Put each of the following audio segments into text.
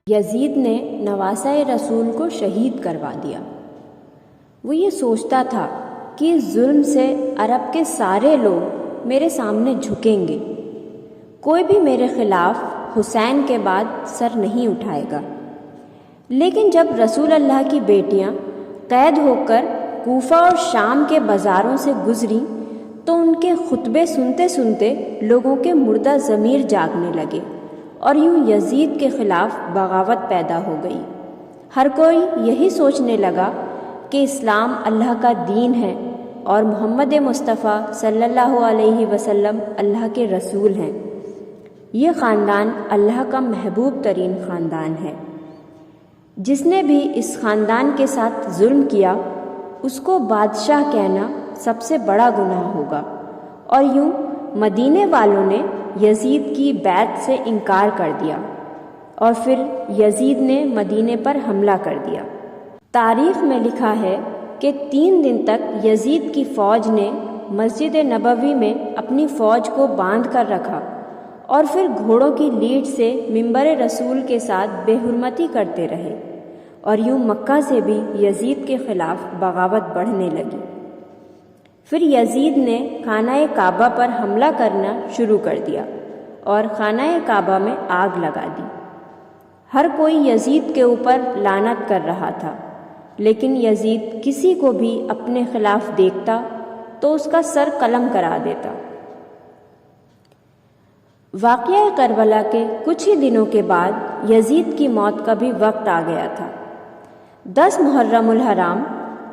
یزید نے نواسۂ رسول کو شہید کروا دیا۔ وہ یہ سوچتا تھا کہ اس ظلم سے عرب کے سارے لوگ میرے سامنے جھکیں گے، کوئی بھی میرے خلاف حسین کے بعد سر نہیں اٹھائے گا۔ لیکن جب رسول اللہ کی بیٹیاں قید ہو کر کوفہ اور شام کے بازاروں سے گزریں تو ان کے خطبے سنتے سنتے لوگوں کے مردہ ضمیر جاگنے لگے، اور یوں یزید کے خلاف بغاوت پیدا ہو گئی۔ ہر کوئی یہی سوچنے لگا کہ اسلام اللہ کا دین ہے اور محمد مصطفیٰ صلی اللہ علیہ وسلم اللہ کے رسول ہیں۔ یہ خاندان اللہ کا محبوب ترین خاندان ہے۔ جس نے بھی اس خاندان کے ساتھ ظلم کیا اس کو بادشاہ کہنا سب سے بڑا گناہ ہوگا۔ اور یوں مدینے والوں نے یزید کی بیعت سے انکار کر دیا، اور پھر یزید نے مدینے پر حملہ کر دیا۔ تاریخ میں لکھا ہے کہ 3 دن تک یزید کی فوج نے مسجد نبوی میں اپنی فوج کو باندھ کر رکھا، اور پھر گھوڑوں کی لیڈ سے منبر رسول کے ساتھ بے حرمتی کرتے رہے، اور یوں مکہ سے بھی یزید کے خلاف بغاوت بڑھنے لگی۔ پھر یزید نے خانہ کعبہ پر حملہ کرنا شروع کر دیا اور خانہ کعبہ میں آگ لگا دی۔ ہر کوئی یزید کے اوپر لعنت کر رہا تھا، لیکن یزید کسی کو بھی اپنے خلاف دیکھتا تو اس کا سر قلم کرا دیتا۔ واقعہ کربلا کے کچھ ہی دنوں کے بعد یزید کی موت کا بھی وقت آ گیا تھا۔ 10 محرم الحرام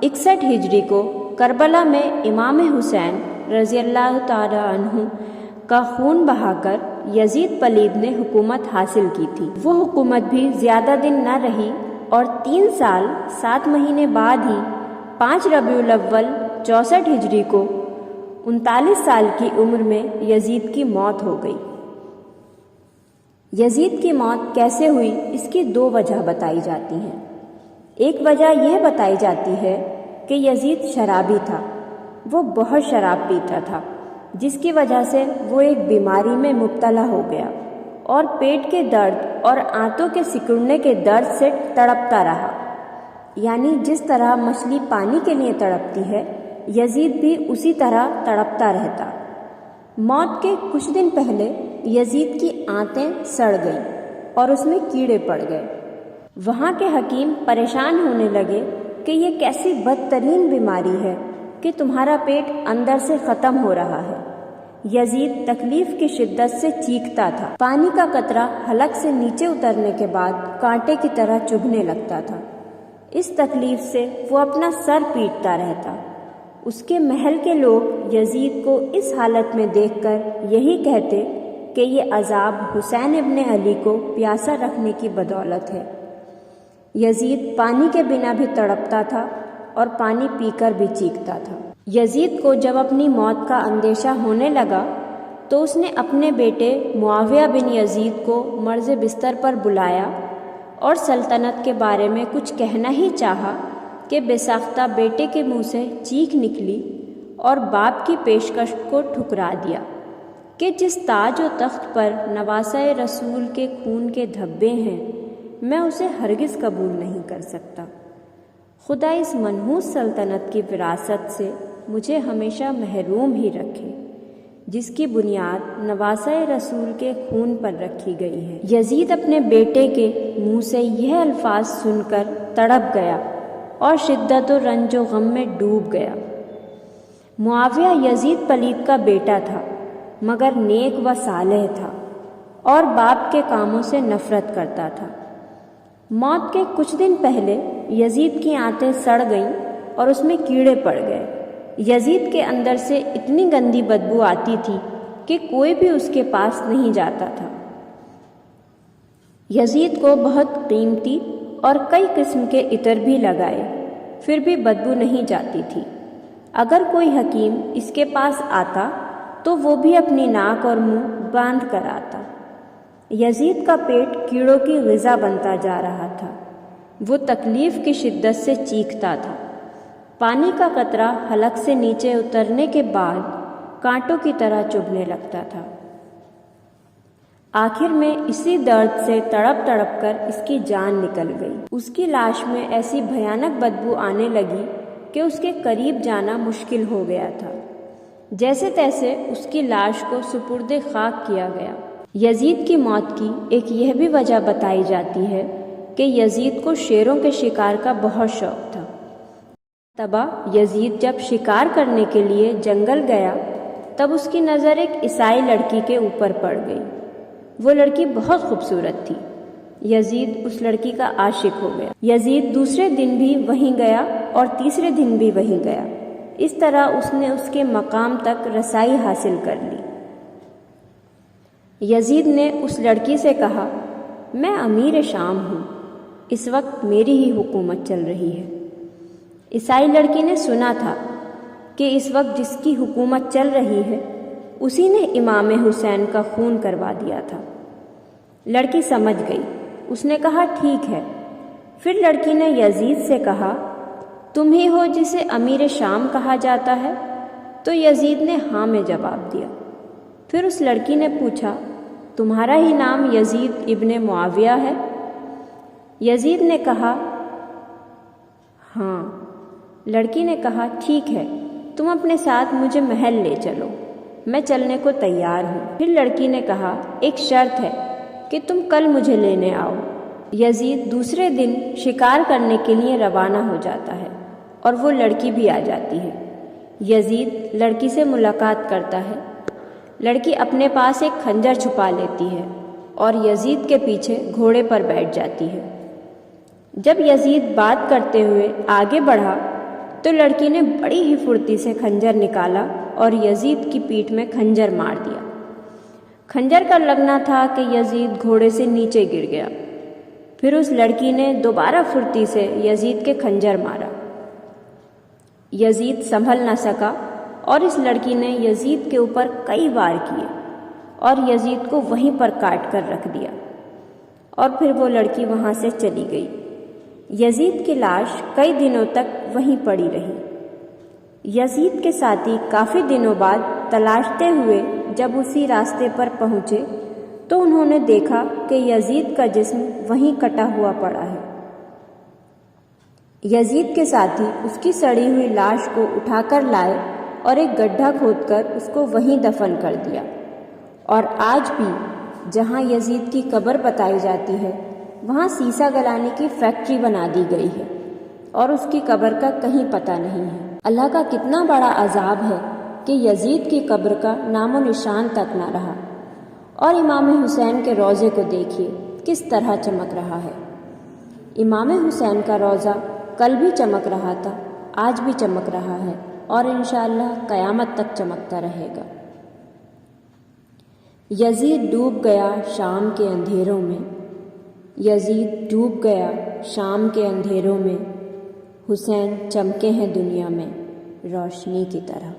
61 ہجری کو کربلا میں امام حسین رضی اللہ تعالی عنہ کا خون بہا کر یزید پلید نے حکومت حاصل کی تھی۔ وہ حکومت بھی زیادہ دن نہ رہی، اور 3 سال 7 مہینے بعد ہی 5 ربیع الاول 64 ہجری کو 39 سال کی عمر میں یزید کی موت ہو گئی۔ یزید کی موت کیسے ہوئی اس کی 2 وجہ بتائی جاتی ہیں۔ ایک وجہ یہ بتائی جاتی ہے کہ یزید شرابی تھا، وہ بہت شراب پیتا تھا، جس کی وجہ سے وہ ایک بیماری میں مبتلا ہو گیا اور پیٹ کے درد اور آنتوں کے سکڑنے کے درد سے تڑپتا رہا۔ یعنی جس طرح مچھلی پانی کے لیے تڑپتی ہے، یزید بھی اسی طرح تڑپتا رہتا۔ موت کے کچھ دن پہلے یزید کی آنتیں سڑ گئیں اور اس میں کیڑے پڑ گئے۔ وہاں کے حکیم پریشان ہونے لگے کہ یہ کیسی بدترین بیماری ہے کہ تمہارا پیٹ اندر سے ختم ہو رہا ہے۔ یزید تکلیف کی شدت سے چیختا تھا۔ پانی کا قطرہ حلق سے نیچے اترنے کے بعد کانٹے کی طرح چبھنے لگتا تھا۔ اس تکلیف سے وہ اپنا سر پیٹتا رہتا۔ اس کے محل کے لوگ یزید کو اس حالت میں دیکھ کر یہی کہتے کہ یہ عذاب حسین ابن علی کو پیاسا رکھنے کی بدولت ہے۔ یزید پانی کے بنا بھی تڑپتا تھا اور پانی پی کر بھی چیختا تھا۔ یزید کو جب اپنی موت کا اندیشہ ہونے لگا تو اس نے اپنے بیٹے معاویہ بن یزید کو مرض بستر پر بلایا اور سلطنت کے بارے میں کچھ کہنا ہی چاہا کہ بے ساختہ بیٹے کے منہ سے چیخ نکلی اور باپ کی پیشکش کو ٹھکرا دیا کہ جس تاج و تخت پر نواسۂ رسول کے خون کے دھبے ہیں میں اسے ہرگز قبول نہیں کر سکتا۔ خدا اس منحوس سلطنت کی وراثت سے مجھے ہمیشہ محروم ہی رکھے جس کی بنیاد نواسۂ رسول کے خون پر رکھی گئی ہے۔ یزید اپنے بیٹے کے منہ سے یہ الفاظ سن کر تڑپ گیا اور شدت و رنج و غم میں ڈوب گیا۔ معاویہ یزید پلید کا بیٹا تھا، مگر نیک و صالح تھا اور باپ کے کاموں سے نفرت کرتا تھا۔ موت کے کچھ دن پہلے یزید کی آنتیں سڑ گئیں اور اس میں کیڑے پڑ گئے۔ یزید کے اندر سے اتنی گندی بدبو آتی تھی کہ کوئی بھی اس کے پاس نہیں جاتا تھا۔ یزید کو بہت قیمتی اور کئی قسم کے عطر بھی لگائے، پھر بھی بدبو نہیں جاتی تھی۔ اگر کوئی حکیم اس کے پاس آتا تو وہ بھی اپنی ناک اور منہ باندھ کر آتا۔ یزید کا پیٹ کیڑوں کی غذا بنتا جا رہا تھا۔ وہ تکلیف کی شدت سے چیختا تھا۔ پانی کا قطرہ حلق سے نیچے اترنے کے بعد کانٹوں کی طرح چبھنے لگتا تھا۔ آخر میں اسی درد سے تڑپ تڑپ کر اس کی جان نکل گئی۔ اس کی لاش میں ایسی بھیانک بدبو آنے لگی کہ اس کے قریب جانا مشکل ہو گیا تھا۔ جیسے تیسے اس کی لاش کو سپرد خاک کیا گیا۔ یزید کی موت کی ایک یہ بھی وجہ بتائی جاتی ہے کہ یزید کو شیروں کے شکار کا بہت شوق تھا۔ تبا یزید جب شکار کرنے کے لیے جنگل گیا تب اس کی نظر ایک عیسائی لڑکی کے اوپر پڑ گئی۔ وہ لڑکی بہت خوبصورت تھی۔ یزید اس لڑکی کا عاشق ہو گیا۔ یزید دوسرے دن بھی وہیں گیا اور تیسرے دن بھی وہیں گیا۔ اس طرح اس نے اس کے مقام تک رسائی حاصل کر لی۔ یزید نے اس لڑکی سے کہا، میں امیر شام ہوں، اس وقت میری ہی حکومت چل رہی ہے۔ عیسائی لڑکی نے سنا تھا کہ اس وقت جس کی حکومت چل رہی ہے اسی نے امام حسین کا خون کروا دیا تھا۔ لڑکی سمجھ گئی۔ اس نے کہا ٹھیک ہے۔ پھر لڑکی نے یزید سے کہا، تم ہی ہو جسے امیر شام کہا جاتا ہے؟ تو یزید نے ہاں میں جواب دیا۔ پھر اس لڑکی نے پوچھا، تمہارا ہی نام یزید ابن معاویہ ہے؟ یزید نے کہا ہاں۔ لڑکی نے کہا ٹھیک ہے، تم اپنے ساتھ مجھے محل لے چلو، میں چلنے کو تیار ہوں۔ پھر لڑکی نے کہا، ایک شرط ہے کہ تم کل مجھے لینے آؤ۔ یزید دوسرے دن شکار کرنے کے لیے روانہ ہو جاتا ہے اور وہ لڑکی بھی آ جاتی ہے۔ یزید لڑکی سے ملاقات کرتا ہے۔ لڑکی اپنے پاس ایک خنجر چھپا لیتی ہے اور یزید کے پیچھے گھوڑے پر بیٹھ جاتی ہے۔ جب یزید بات کرتے ہوئے آگے بڑھا تو لڑکی نے بڑی ہی پھرتی سے خنجر نکالا اور یزید کی پیٹھ میں خنجر مار دیا۔ خنجر کا لگنا تھا کہ یزید گھوڑے سے نیچے گر گیا۔ پھر اس لڑکی نے دوبارہ پھرتی سے یزید کے خنجر مارا۔ یزید سنبھل نہ سکا اور اس لڑکی نے یزید کے اوپر کئی وار کیے اور یزید کو وہیں پر کاٹ کر رکھ دیا، اور پھر وہ لڑکی وہاں سے چلی گئی۔ یزید کی لاش کئی دنوں تک وہیں پڑی رہی۔ یزید کے ساتھی کافی دنوں بعد تلاشتے ہوئے جب اسی راستے پر پہنچے تو انہوں نے دیکھا کہ یزید کا جسم وہیں کٹا ہوا پڑا ہے۔ یزید کے ساتھی اس کی سڑی ہوئی لاش کو اٹھا کر لائے اور ایک گڈھا کھود کر اس کو وہیں دفن کر دیا، اور آج بھی جہاں یزید کی قبر بتائی جاتی ہے وہاں سیسا گلانے کی فیکٹری بنا دی گئی ہے اور اس کی قبر کا کہیں پتہ نہیں ہے۔ اللہ کا کتنا بڑا عذاب ہے کہ یزید کی قبر کا نام و نشان تک نہ رہا، اور امام حسین کے روضے کو دیکھیے کس طرح چمک رہا ہے۔ امام حسین کا روضہ کل بھی چمک رہا تھا، آج بھی چمک رہا ہے اور انشاءاللہ قیامت تک چمکتا رہے گا۔ یزید ڈوب گیا شام کے اندھیروں میں، یزید ڈوب گیا شام کے اندھیروں میں، حسین چمکے ہیں دنیا میں روشنی کی طرح۔